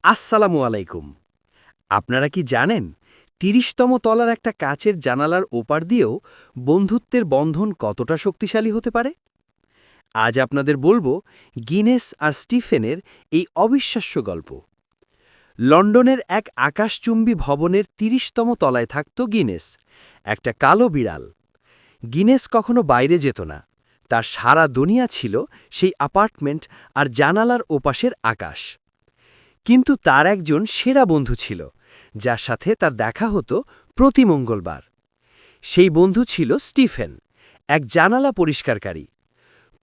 আসসালামু আলাইকুম। আপনারা কি জানেন ৩০তম তলার একটা কাচের জানালার ওপার দিয়েও বন্ধুত্বের বন্ধন কতটা শক্তিশালী হতে পারে? আজ আপনাদের বলবো গিনেস আর স্টিফেনের এই অবিশ্বাস্য গল্প। লন্ডনের এক আকাশচুম্বী ভবনের ৩০তম তলায় থাকত গিনেস, একটা কালো বিড়াল। গিনেস কখনো বাইরে যেত না, তার সারা দুনিয়া ছিল সেই অ্যাপার্টমেন্ট আর জানালার ওপাশের আকাশ। কিন্তু তার একজন সেরা বন্ধু ছিল, যার সাথে তার দেখা হতো প্রতি মঙ্গলবার। সেই বন্ধু ছিল স্টিফেন, এক জানালা পরিষ্কারকারী।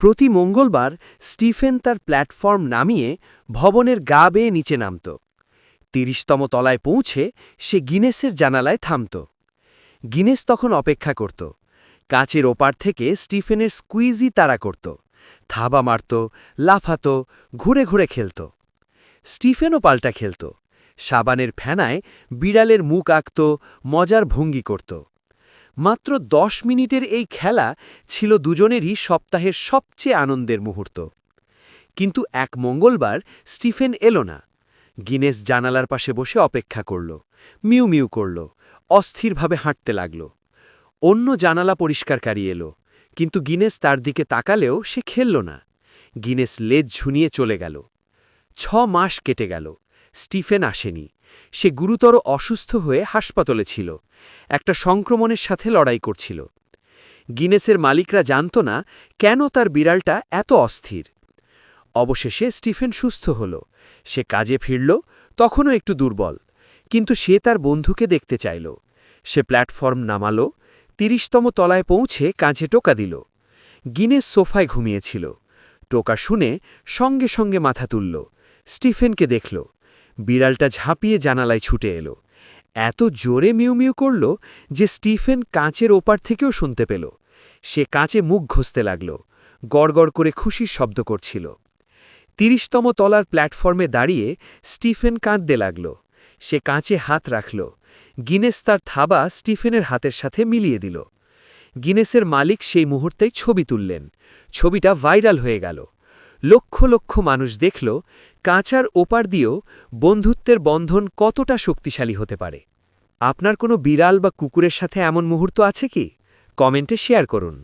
প্রতি মঙ্গলবার স্টিফেন তার প্ল্যাটফর্ম নামিয়ে ভবনের গা বেয়ে নিচে নামত। ৩০তম তলায় পৌঁছে সে গিনেসের জানালায় থামত। গিনেস তখন অপেক্ষা করত। কাচের ওপার থেকে স্টিফেনের স্কুইজি তাড়া করত, থাবা মারত, লাফাত, ঘুরে ঘুরে খেলত। স্টিফেনও পাল্টা খেলত, সাবানের ফেনায় বিড়ালের মুখ আঁকত, মজার ভঙ্গি করত। মাত্র ১০ মিনিটের এই খেলা ছিল দুজনেরই সপ্তাহের সবচেয়ে আনন্দের মুহূর্ত। কিন্তু এক মঙ্গলবার স্টিফেন এলো না। গিনেস জানালার পাশে বসে অপেক্ষা করল, মিউ মিউ করল, অস্থিরভাবে হাঁটতে লাগল। অন্য জানালা পরিষ্কারকারী এলো, কিন্তু গিনেস তার দিকে তাকালেও সে খেলল না। গিনেস লেজ ঝুনিয়ে চলে গেল। ৬ মাস কেটে গেল, স্টিফেন আসেনি। সে গুরুতর অসুস্থ হয়ে হাসপাতালে ছিল, একটা সংক্রমণের সাথে লড়াই করছিল। গিনেসের মালিকরা জানত না কেন তার বিড়ালটা এত অস্থির। অবশেষে স্টিফেন সুস্থ হল, সে কাজে ফিরল, তখনও একটু দুর্বল। কিন্তু সে তার বন্ধুকে দেখতে চাইল। সে প্ল্যাটফর্ম নামাল, ৩০তম তলায় পৌঁছে কাঁচে টোকা দিল। গিনেস সোফায় ঘুমিয়েছিল। টোকা শুনে সঙ্গে সঙ্গে মাথা তুলল, স্টিফেনকে দেখল। বিড়ালটা ঝাঁপিয়ে জানালায় ছুটে এলো, এত জোরে মিউ মিউ করল যে স্টিফেন কাঁচের ওপার থেকেও শুনতে পেল। সে কাঁচে মুখ ঘষতে লাগল, গড়গড় করে খুশির শব্দ করছিল। ৩০তম তলার প্ল্যাটফর্মে দাঁড়িয়ে স্টিফেন কাঁদতে লাগল। সে কাঁচে হাত রাখল। গিনেস তার থাবা স্টিফেনের হাতের সাথে মিলিয়ে দিল। গিনেসের মালিক সেই মুহূর্তেই ছবি তুললেন। ছবিটা ভাইরাল হয়ে গেল। লক্ষ লক্ষ মানুষ দেখল কাঁচার ওপার দিয়েও বন্ধুত্বের বন্ধন কতটা শক্তিশালী হতে পারে। আপনার কোনো বিড়াল বা কুকুরের সাথে এমন মুহূর্ত আছে কি? কমেন্টে শেয়ার করুন।